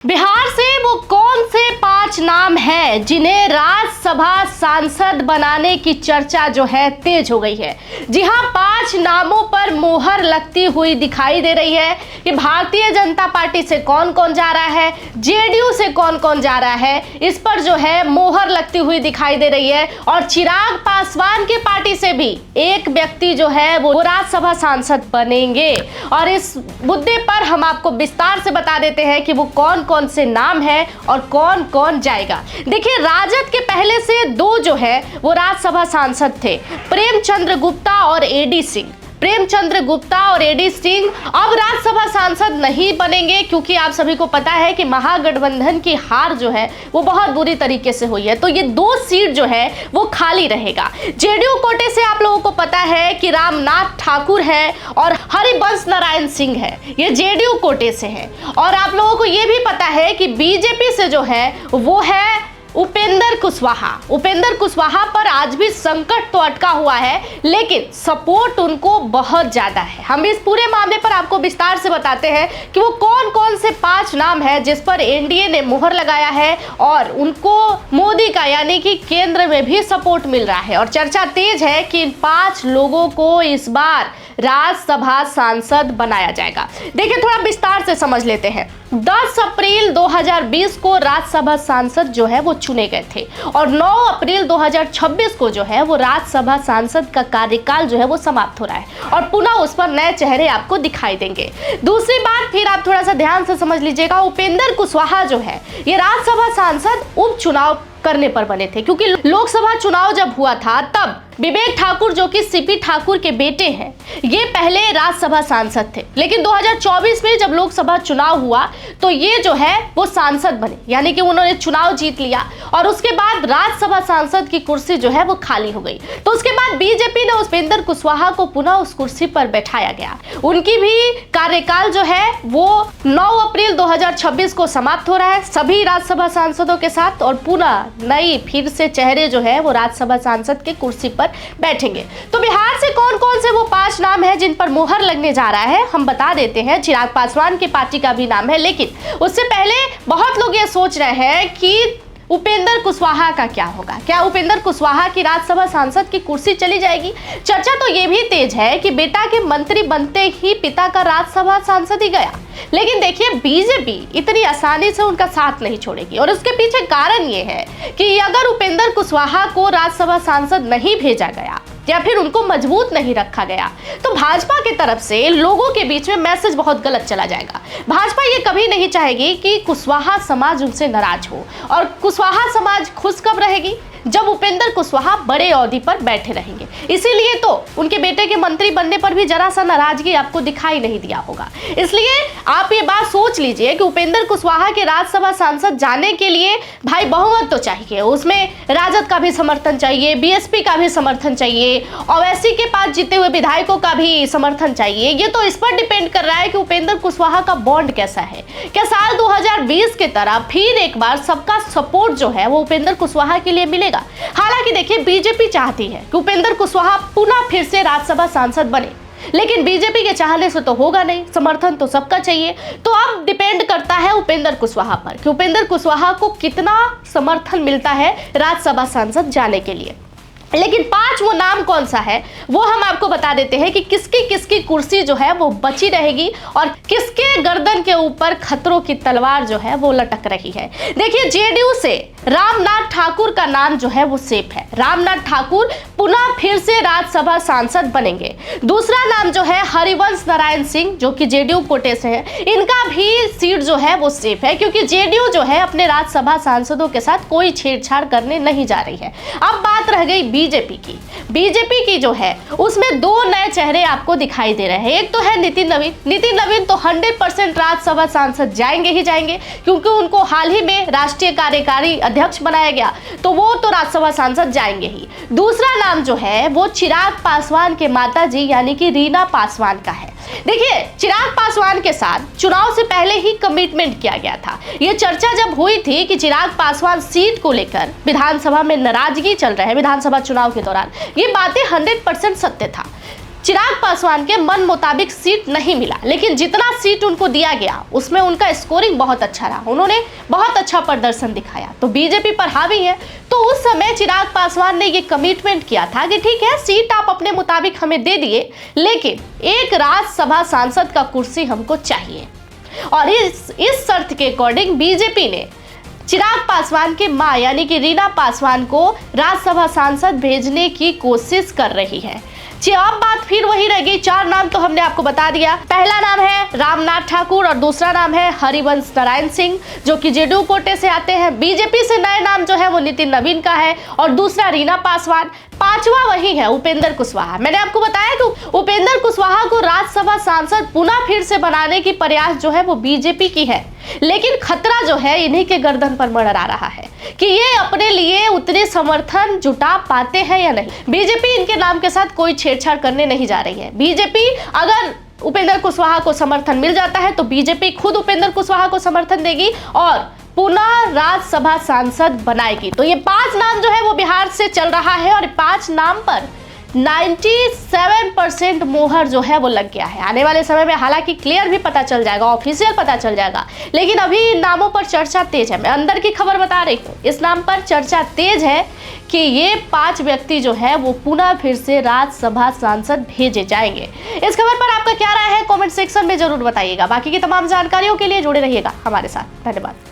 बिहार से वो कौन से 5 नाम हैं जिन्हें राज्यसभा सांसद बनाने की चर्चा जो है तेज हो गई है। जी हां, 5 नामों पर मोहर लगती हुई दिखाई दे रही है कि भारतीय जनता पार्टी से कौन कौन जा रहा है, जेडीयू से कौन कौन जा रहा है, इस पर जो है मोहर लगती हुई दिखाई दे रही है। और चिराग पासवान की पार्टी से भी एक व्यक्ति जो है वो राज्यसभा सांसद बनेंगे। और इस मुद्दे पर हम आपको विस्तार से बता देते हैं कि वो कौन कौन से नाम है और कौन कौन जाएगा। देखिए, राजद के पहले से 2 जो है वो राज्यसभा सांसद थे, प्रेमचंद्र गुप्ता और एडी सिंह। प्रेमचंद्र गुप्ता और एडी सिंह अब राज्यसभा सांसद नहीं बनेंगे, क्योंकि आप सभी को पता है कि महागठबंधन की हार जो है वो बहुत बुरी तरीके से हुई है। तो ये 2 सीट जो है वो खाली रहेगा। जेडीयू कोटे से आप लोगों को पता है कि रामनाथ ठाकुर है और हरिवंश नारायण सिंह है, ये जेडीयू कोटे से है। और आप लोगों को ये भी पता है कि बीजेपी से जो है वो है उपेंद्र कुशवाहा। उपेंद्र कुशवाहा पर आज भी संकट तो अटका हुआ है, लेकिन सपोर्ट उनको बहुत ज्यादा है। हम इस पूरे मामले पर आपको विस्तार से बताते हैं कि वो कौन कौन से 5 नाम है जिस पर एनडीए ने मुहर लगाया है और उनको मोदी का यानी कि केंद्र में भी सपोर्ट मिल रहा है। और चर्चा तेज है कि इन 5 लोगों को इस बार राज्यसभा सांसद बनाया जाएगा। देखिए, थोड़ा विस्तार से समझ लेते हैं। 10 अप्रैल 2020 को राज्यसभा सांसद जो है वो चुने गए थे और 9 अप्रैल 2026 को जो है वो राज्यसभा सांसद का कार्यकाल जो है वो समाप्त हो रहा है और पुनः उस पर नए चेहरे आपको दिखाई देंगे। दूसरी बात फिर आप थोड़ा सा ध्यान से समझ लीजिएगा, उपेंद्र कुशवाहा जो है ये राज्यसभा सांसद उपचुनाव करने पर बने थे, क्योंकि लोकसभा चुनाव जब हुआ था तब विवेक ठाकुर जो कि सीपी ठाकुर के बेटे हैं, ये पहले राज्यसभा सांसद थे। लेकिन 2024 में जब लोकसभा चुनाव हुआ तो ये जो है वो सांसद बने, यानी कि उन्होंने चुनाव जीत लिया और उसके बाद राज्यसभा सांसद की कुर्सी जो है वो खाली हो गई। तो उसके बाद बीजेपी ने उपेंद्र कुशवाहा को पुनः उस कुर्सी पर बैठाया गया। उनकी भी कार्यकाल जो है वो 9 अप्रैल 2026 को समाप्त हो रहा है सभी राज्यसभा सांसदों के साथ, और पुनः नई फिर से चेहरे जो है वो राज्यसभा सांसद के कुर्सी पर बैठेंगे। तो बिहार से कौन कौन से वो 5 नाम हैं जिन पर मुहर लगने जा रहा है हम बता देते हैं। चिराग पासवान की पार्टी का भी नाम है, लेकिन उससे पहले बहुत लोग ये सोच रहे हैं कि उपेंद्र कुशवाहा का क्या होगा, क्या उपेंद्र कुशवाहा की राज्यसभा सांसद की कुर्सी चली जाएगी। चर्चा तो ये भी तेज है कि बेटा के मंत्री बनते ही पिता का राज्यसभा सांसद ही गया। लेकिन देखिए, बीजेपी इतनी आसानी से उनका साथ नहीं छोड़ेगी और उसके पीछे कारण ये है कि अगर उपेंद्र कुशवाहा को राज्यसभा सांसद नहीं भेजा गया या फिर उनको मजबूत नहीं रखा गया तो भाजपा की तरफ से लोगों के बीच में मैसेज बहुत गलत चला जाएगा। भाजपा ये कभी नहीं चाहेगी कि कुशवाहा समाज उनसे नाराज हो, और कुशवाहा समाज खुश कब रहेगी जब उपेंद्र कुशवाहा बड़े ओहदे पर बैठे रहेंगे। इसीलिए तो उनके बेटे के मंत्री बनने पर भी जरा सा नाराजगी आपको दिखाई नहीं दिया होगा। इसलिए आप ये बात सोच लीजिए कि उपेंद्र कुशवाहा के राज्यसभा सांसद जाने के लिए भाई बहुमत तो चाहिए, उसमें राजद का भी समर्थन चाहिए, बीएसपी का भी समर्थन चाहिए, ओवैसी के पास जीते हुए विधायकों का भी समर्थन चाहिए। ये तो इस पर डिपेंड कर रहा है कि उपेंद्र कुशवाहा का बॉन्ड कैसा है। क्या साल 2020 के तरह फिर एक बार सबका सपोर्ट जो है वो उपेंद्र कुशवाहा के लिए मिलेगा। हालांकि देखिए, बीजेपी चाहती है कि उपेंद्र कुशवाहा पुनः फिर से राज्यसभा सांसद बने, लेकिन बीजेपी के चाहने से तो होगा नहीं, समर्थन तो सबका चाहिए। तो अब डिपेंड करता है उपेंद्र कुशवाहा पर कि उपेंद्र कुशवाहा को कितना समर्थन मिलता है राज्यसभा सांसद जाने के लिए। लेकिन 5 वो नाम कौन सा है वो हम आपको बता देते हैं कि किसकी किसकी कुर्सी जो है वो बची रहेगी और किसके गर्दन के ऊपर खतरों की तलवार जो है वो लटक रही है। देखिए, जेडीयू से रामनाथ ठाकुर का नाम जो है वो सेफ है। रामनाथ ठाकुर पुनः फिर से राज्यसभा सांसद बनेंगे। दूसरा नाम जो है हरिवंश नारायण सिंह जो कि जेडीयू कोटे से है, इनका भी सीट जो है वो सेफ है, क्योंकि जेडीयू जो है अपने राज्यसभा सांसदों के साथ कोई छेड़छाड़ करने नहीं जा रही है। अब बात रह गई बीजेपी की जो है उसमें 2 नए चेहरे आपको दिखाई दे रहे हैं। एक तो है नितिन नवीन तो 100% राज्यसभा सांसद जाएंगे ही जाएंगे, क्योंकि उनको हाल ही में राष्ट्रीय कार्यकारी अध्यक्ष बनाया गया, तो वो तो राज्यसभा सांसद जाएंगे ही। दूसरा नाम जो है वो चिराग पासवान के माताजी यानी कि रीना पासवान का है। देखिए, चिराग पासवान के साथ चुनाव से पहले ही कमिटमेंट किया गया था। यह चर्चा जब हुई थी कि चिराग पासवान सीट को लेकर विधानसभा में नाराजगी चल रहा है विधानसभा चुनाव के दौरान, ये बातें 100% सत्य था। चिराग पासवान के मन मुताबिक सीट नहीं मिला, लेकिन जितना सीट उनको दिया गया उसमें उनका स्कोरिंग बहुत अच्छा रहा, उन्होंने बहुत अच्छा प्रदर्शन दिखाया, तो बीजेपी पर हावी है। तो उस समय चिराग पासवान ने ये कमिटमेंट किया था कि ठीक है, सीट आप अपने मुताबिक हमें दे दिए, लेकिन एक राज्यसभा सांसद का कुर्सी हमको चाहिए। और इस शर्त के अकॉर्डिंग बीजेपी ने चिराग पासवान की मां यानी कि रीना पासवान को राज्यसभा सांसद भेजने की कोशिश कर रही है। अब बात फिर वही रह गई, 4 नाम तो हमने आपको बता दिया। पहला नाम है रामनाथ ठाकुर और दूसरा नाम है हरिवंश नारायण सिंह, जो कि जेडीयू कोटे से आते हैं। बीजेपी से नए नाम जो है वो नितिन नवीन का है और दूसरा रीना पासवान। पांचवा वही है उपेंद्र कुशवाहा। मैंने आपको बताया कि उपेंद्र कुशवाहा को राज्यसभा सांसद पुनः फिर से बनाने की प्रयास जो है वो बीजेपी की है, लेकिन खतरा जो है इन्हीं के गर्दन पर मंडरा रहा है कि ये अपने लिए उतने समर्थन जुटा पाते हैं या नहीं। बीजेपी इनके नाम के साथ कोई छेड़छाड़ करने नहीं जा रही है। बीजेपी अगर उपेंद्र कुशवाहा को समर्थन मिल जाता है तो बीजेपी खुद उपेंद्र कुशवाहा को समर्थन देगी और पुनः राज्यसभा सांसद बनाएगी। तो ये 5 नाम जो है वो बिहार से चल रहा है और 5 नाम पर 97% मोहर जो है वो लग गया है। आने वाले समय में हालांकि क्लियर भी पता चल जाएगा, ऑफिशियल पता चल जाएगा, लेकिन अभी इन नामों पर चर्चा तेज है। मैं अंदर की खबर बता रही हूँ, इस नाम पर चर्चा तेज है कि ये 5 व्यक्ति जो है वो पुनः फिर से राज्यसभा सांसद भेजे जाएंगे। इस खबर पर आपका क्या राय है कमेंट सेक्शन में जरूर बताइएगा। बाकी की तमाम जानकारियों के लिए जुड़े रहिएगा हमारे साथ। धन्यवाद।